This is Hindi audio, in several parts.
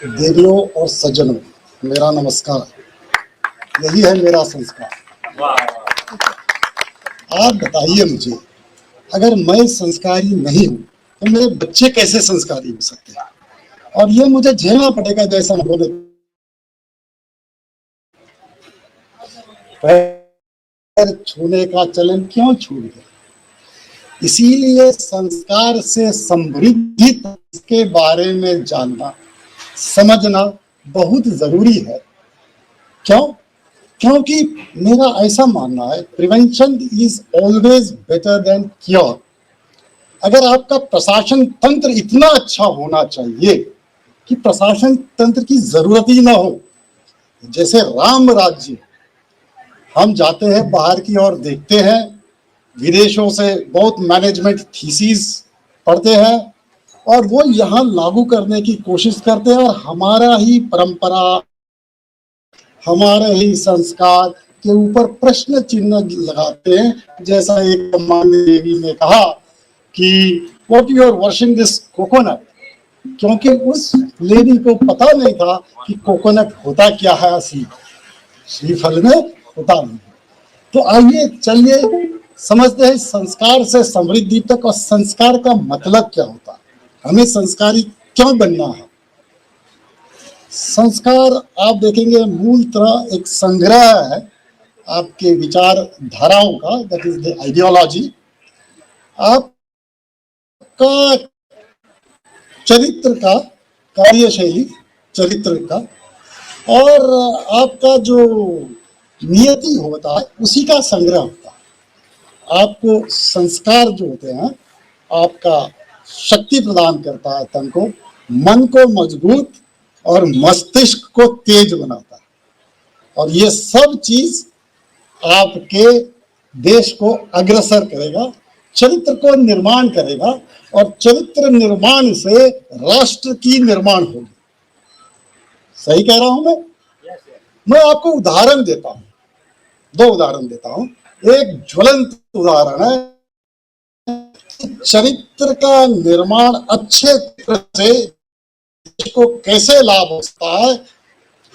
देवियों और सज्जनों, मेरा नमस्कार। यही है मेरा संस्कार। आप बताइए मुझे, अगर मैं संस्कारी नहीं हूं तो मेरे बच्चे कैसे संस्कारी हो सकते हैं? और ये मुझे झेलना पड़ेगा जैसा उन्होंने पैर छूने का चलन क्यों छूट गया। इसीलिए संस्कार से समृद्धि के बारे में जानना, समझना बहुत जरूरी है। क्यों? क्योंकि मेरा ऐसा मानना है, prevention is always better than cure. अगर आपका प्रशासन तंत्र इतना अच्छा होना चाहिए कि प्रशासन तंत्र की जरूरत ही ना हो, जैसे राम राज्य, हम जाते हैं बाहर की ओर, देखते हैं, विदेशों से बहुत मैनेजमेंट थीसिस पढ़ते हैं और वो यहाँ लागू करने की कोशिश करते हैं, और हमारा ही परंपरा, हमारे ही संस्कार के ऊपर प्रश्न चिन्ह लगाते हैं। जैसा एक माननीय देवी ने कहा कि what you are worshipping this coconut, क्योंकि उस लेडी को पता नहीं था कि कोकोनट होता क्या है, असली श्रीफल में होता नहीं। तो आइए चलिए समझते हैं संस्कार से समृद्धि तक, और संस्कार का मतलब क्या होता है, हमें संस्कारी क्यों बनना है। संस्कार आप देखेंगे मूलतः एक संग्रह है आपके विचार धाराओं का, दैट इज द आइडियोलॉजी, आपका चरित्र का, कार्यशैली चरित्र का, और आपका जो नियति होता है उसी का संग्रह होता है। आपको संस्कार जो होते हैं आपका शक्ति प्रदान करता है, तन को, मन को मजबूत और मस्तिष्क को तेज बनाता है, और ये सब चीज आपके देश को अग्रसर करेगा, चरित्र को निर्माण करेगा, और चरित्र निर्माण से राष्ट्र की निर्माण होगी। सही कह रहा हूं मैं आपको उदाहरण देता हूं, दो उदाहरण देता हूं। एक ज्वलंत उदाहरण है, चरित्र का निर्माण अच्छे तरह से को कैसे लाभ हो सकता है,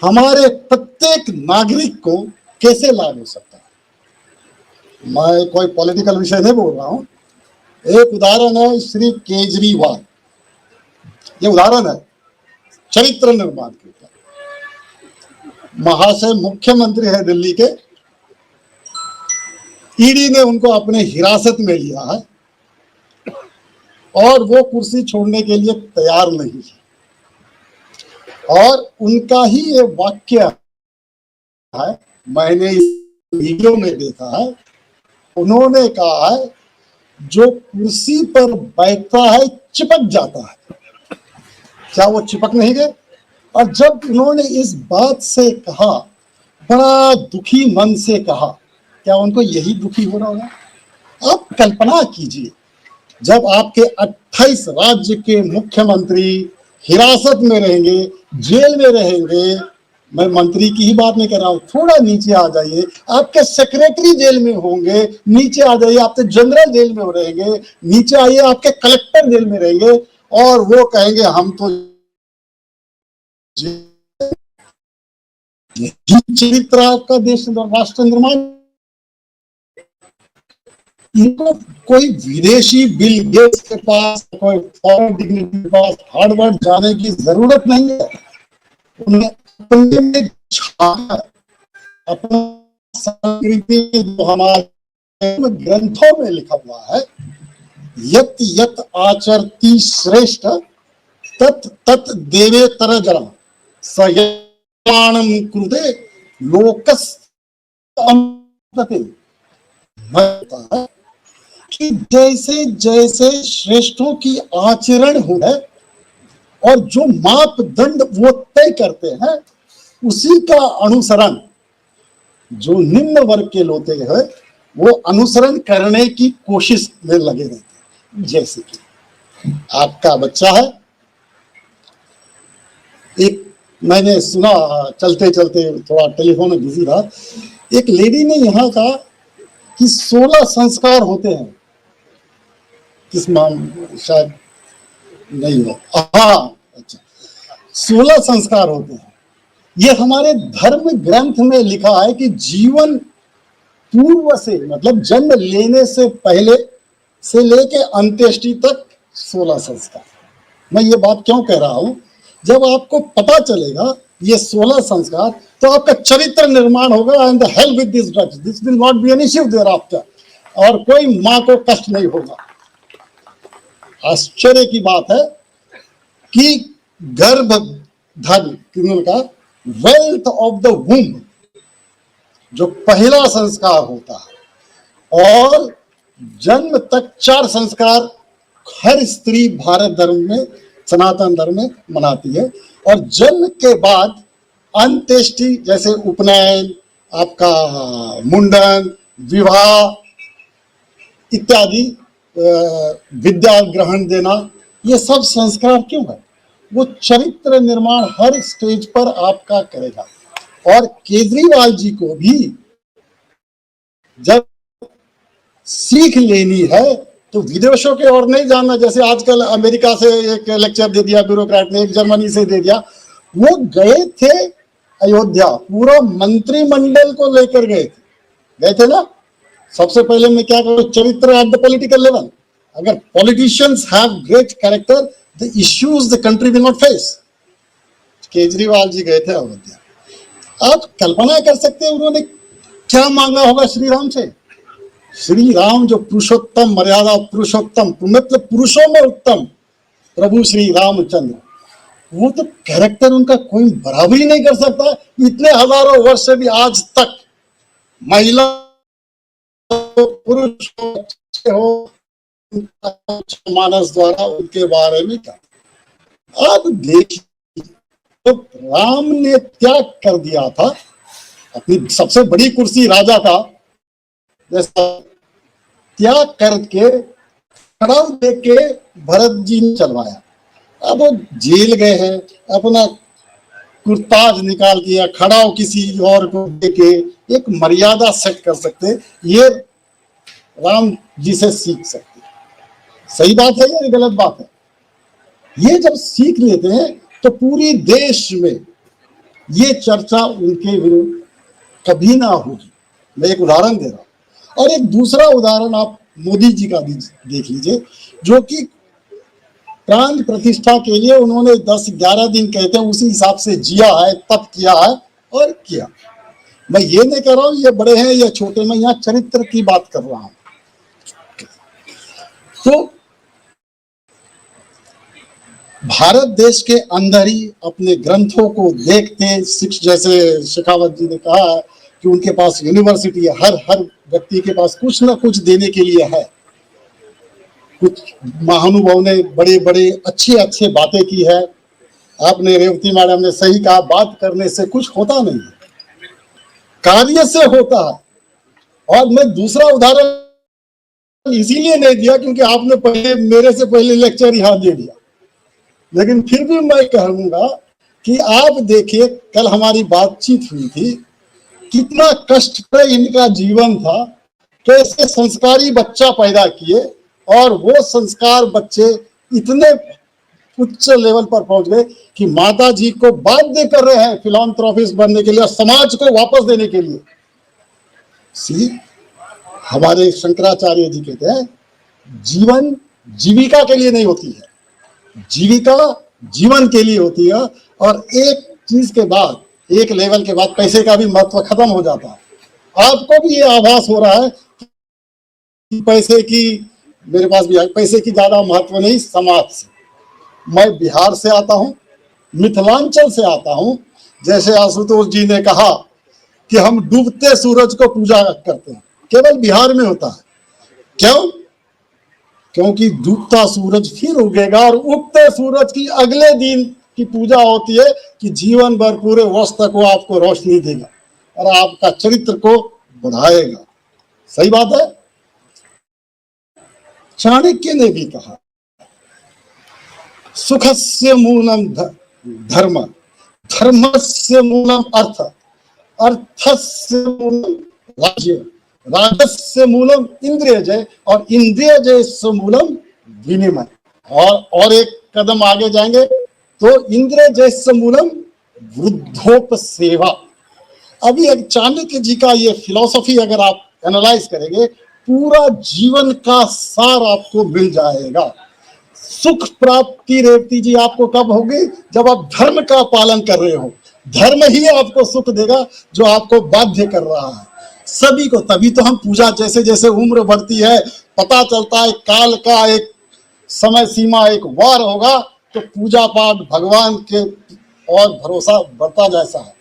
हमारे प्रत्येक नागरिक को कैसे लाभ हो सकता है। मैं कोई पॉलिटिकल विषय नहीं बोल रहा हूं। एक उदाहरण है श्री केजरीवाल, ये उदाहरण है चरित्र निर्माण के ऊपर। महाशय मुख्यमंत्री है दिल्ली के, ईडी ने उनको अपने हिरासत में लिया है और वो कुर्सी छोड़ने के लिए तैयार नहीं है। और उनका ही ये वाक्य है, मैंने इस वीडियो में देखा है, उन्होंने कहा है जो कुर्सी पर बैठता है चिपक जाता है। क्या वो चिपक नहीं गए? और जब उन्होंने इस बात से कहा, बड़ा दुखी मन से कहा, क्या उनको यही दुखी हो रहा होगा? आप कल्पना कीजिए, जब आपके 28 राज्य के मुख्यमंत्री हिरासत में रहेंगे, जेल में रहेंगे, मैं मंत्री की ही बात नहीं कर रहा हूं, थोड़ा नीचे आ जाइए, आपके सेक्रेटरी जेल में होंगे, नीचे आ जाइए आपके जनरल जेल में रहेंगे, नीचे आइए आपके कलेक्टर जेल में रहेंगे, और वो कहेंगे हम तो चरित्र आपका देश राष्ट्र निर्माण। इनको कोई विदेशी बिल गेट्स के पास, कोई फॉरेन डिग्निटी के पास हार्वर्ड जाने की जरूरत नहीं है। उन्हें अपने में अपना संस्कृति जो हमारे ग्रंथों में लिखा हुआ है, यत यत आचरति श्रेष्ठ तत् तत् देवेतर जरा सयमानम कृते लोकस अमृते, कि जैसे जैसे श्रेष्ठों की आचरण हो है और जो मापदंड वो तय करते हैं, उसी का अनुसरण जो निम्न वर्ग के लोग हैं वो अनुसरण करने की कोशिश में लगे रहते हैं। जैसे कि आपका बच्चा है, एक मैंने सुना, चलते चलते थोड़ा टेलीफोन में बिजी था, एक लेडी ने यहाँ कहा कि 16 संस्कार होते हैं। किस शायद नहीं हो, हाँ अच्छा, 16 संस्कार होते हैं। ये हमारे धर्म ग्रंथ में लिखा है कि जीवन पूर्व से, मतलब जन्म लेने से पहले से लेके अंत्येष्टि तक 16 संस्कार। मैं ये बात क्यों कह रहा हूं, जब आपको पता चलेगा ये 16 संस्कार, तो आपका चरित्र निर्माण होगा। And the hell with this drugs, this will not be an issue thereafter, और कोई मां को कष्ट नहीं होगा। आश्चर्य की बात है कि गर्भधारण का वेल्थ ऑफ द वूम जो पहला संस्कार होता है, और जन्म तक 4 संस्कार हर स्त्री भारत धर्म में, सनातन धर्म में मनाती है। और जन्म के बाद अंत्येष्टि, जैसे उपनयन, आपका मुंडन, विवाह इत्यादि, विद्या ग्रहण देना, ये सब संस्कार क्यों है? वो चरित्र निर्माण हर स्टेज पर आपका करेगा। और केजरीवाल जी को भी जब सीख लेनी है तो विदेशों के और नहीं जानना। जैसे आजकल अमेरिका से एक लेक्चर दे दिया ब्यूरोक्रेट ने, एक जर्मनी से दे दिया। वो गए थे अयोध्या, पूरा मंत्रिमंडल को लेकर गए थे ना। सबसे पहले मैं क्या करूं, चरित्र एट द पॉलिटिकल लेवल। अगर politicians have great character, the issues the country will not face. Kejriwal ji गए थे अयोध्या। आप कल्पना कर सकते हैं उन्होंने क्या मांगा होगा श्री राम से। श्री राम जो पुरुषोत्तम, मर्यादा पुरुषोत्तम, मतलब पुरुषों में उत्तम प्रभु श्री रामचंद्र, वो तो कैरेक्टर उनका कोई बराबरी नहीं कर सकता। इतने हजारों वर्ष से भी आज तक महिला पुरुष हो, मानस द्वारा उनके बारे में क्या। अब देखिए, तो राम ने त्याग कर दिया था अपनी सबसे बड़ी कुर्सी राजा का, जैसा त्याग करके खड़ाऊ देके भरत जी ने चलवाया। अब वो जेल गए हैं, अपना कुर्ताज निकाल के खड़ाऊ किसी और को देके एक मर्यादा सेट कर सकते, ये राम जी से सीख सकते। सही बात है या गलत बात है? ये जब सीख लेते हैं तो पूरी देश में ये चर्चा उनके विरुद्ध कभी ना होगी। मैं एक उदाहरण दे रहा हूं, और एक दूसरा उदाहरण आप मोदी जी का भी देख लीजिए, जो कि प्राण प्रतिष्ठा के लिए उन्होंने 10-11 दिन कहते हैं उसी हिसाब से जिया है, तप किया है और किया। मैं ये नहीं कर रहा हूं ये बड़े हैं या छोटे, मैं यहाँ चरित्र की बात कर रहा हूं। तो भारत देश के अंदर ही अपने ग्रंथों को देखते, जैसे शेखावत जी ने कहा कि उनके पास यूनिवर्सिटी है, हर व्यक्ति के पास कुछ ना कुछ देने के लिए है। कुछ महानुभाव ने बड़े बड़े अच्छे बातें की है। आपने, रेवती मैडम ने सही कहा, बात करने से कुछ होता नहीं है, कार्य से होता है। और मैं दूसरा उदाहरण इसीलिए नहीं दिया क्योंकि आपने पहले मेरे से पहले लेक्चर यहां दे दिया, लेकिन फिर भी मैं कहूंगा कि आप देखिए, कल हमारी बातचीत हुई थी, कितना कष्टप्रद इनका जीवन था, कैसे संस्कारी बच्चा पैदा किए, और वो संस्कार बच्चे इतने उच्च लेवल पर पहुंच गए कि माता जी को बाध्य कर रहे हैं फिलॉन्थ्रोपिस्ट बनने के लिए और समाज को वापस देने के लिए। सी, हमारे शंकराचार्य जी कहते हैं, जीवन जीविका के लिए नहीं होती है, जीविका जीवन के लिए होती है। और एक चीज के बाद, एक लेवल के बाद पैसे का भी महत्व खत्म हो जाता है। आपको भी ये आभास हो रहा है कि पैसे की, मेरे पास भी पैसे की ज्यादा महत्व नहीं समाज से। मैं बिहार से आता हूं, मिथिलांचल से आता हूं। जैसे आशुतोष जी ने कहा कि हम डूबते सूरज को पूजा करते हैं, केवल बिहार में होता है। क्यों? क्योंकि डूबता सूरज फिर उगेगा और उगते सूरज की अगले दिन की पूजा होती है कि जीवन भर पूरे वर्ष तक वो आपको रोशनी देगा और आपका चरित्र को बढ़ाएगा। सही बात है। चाणक्य ने भी कहा, सुखस्य मूलम धर्म, धर्मस्य मूलम अर्थ, अर्थस्य मूलम राज्य, राजस्य मूलम इंद्रिय जय, और इंद्रिय जय से मूलम विनिमय। और एक कदम आगे जाएंगे तो इंद्र जैसे मूलम वृद्धोपसेवा। अभी एक चाणक्य जी का ये फिलॉसफी अगर आप एनालाइज करेंगे, पूरा जीवन का सार आपको मिल जाएगा। सुख प्राप्ति रेवती जी आपको कब होगी? जब आप धर्म का पालन कर रहे हो। धर्म ही आपको सुख देगा जो आपको बाध्य कर रहा है सभी को। तभी तो हम पूजा, जैसे जैसे उम्र बढ़ती है पता चलता है काल का एक समय सीमा, एक वार होगा, तो पूजा पाठ भगवान के और भरोसा बढ़ता जैसा है।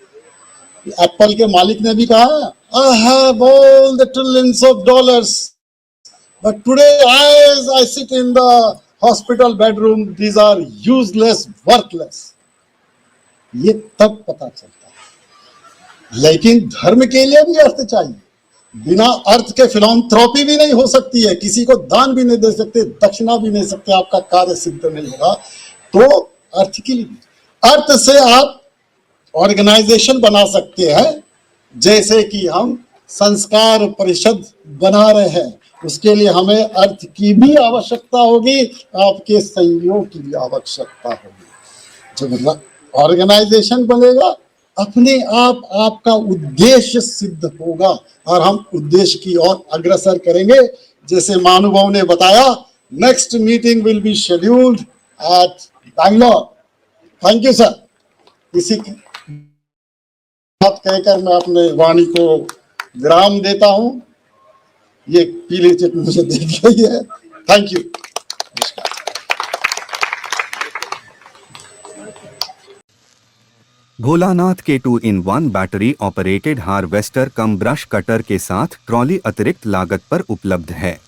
एप्पल के मालिक ने भी कहा, I have all the trillions of dollars but today as I sit in the hospital bedroom, these are useless, worthless। ये तब पता चलता है। लेकिन धर्म के लिए भी अर्थ चाहिए। बिना अर्थ के फिलॉन्थ्रोपी भी नहीं हो सकती है। किसी को दान भी नहीं दे सकते, दक्षिणा भी नहीं सकते, आपका कार्य सिद्ध नहीं होगा। तो अर्थ के लिए, अर्थ से आप ऑर्गेनाइजेशन बना सकते हैं, जैसे कि हम संस्कार परिषद बना रहे हैं। उसके लिए हमें अर्थ की भी आवश्यकता होगी, आपके सहयोग की भी आवश्यकता होगी। जब ऑर्गेनाइजेशन बनेगा, अपने आप आपका उद्देश्य सिद्ध होगा और हम उद्देश्य की ओर अग्रसर करेंगे। जैसे महानुभाव ने बताया, next meeting will be scheduled at Bangalore. Thank you sir. इसी बात कहकर मैं अपने वाणी को विराम देता हूं। ये पीली चिट मुझे दिख गई है। Thank you. भोलानाथ के 2-in-1 बैटरी ऑपरेटेड हार्वेस्टर कम ब्रश कटर के साथ ट्रॉली अतिरिक्त लागत पर उपलब्ध है।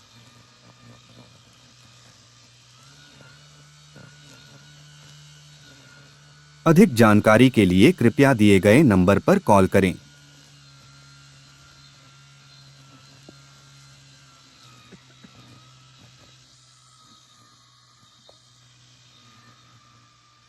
अधिक जानकारी के लिए कृपया दिए गए नंबर पर कॉल करें।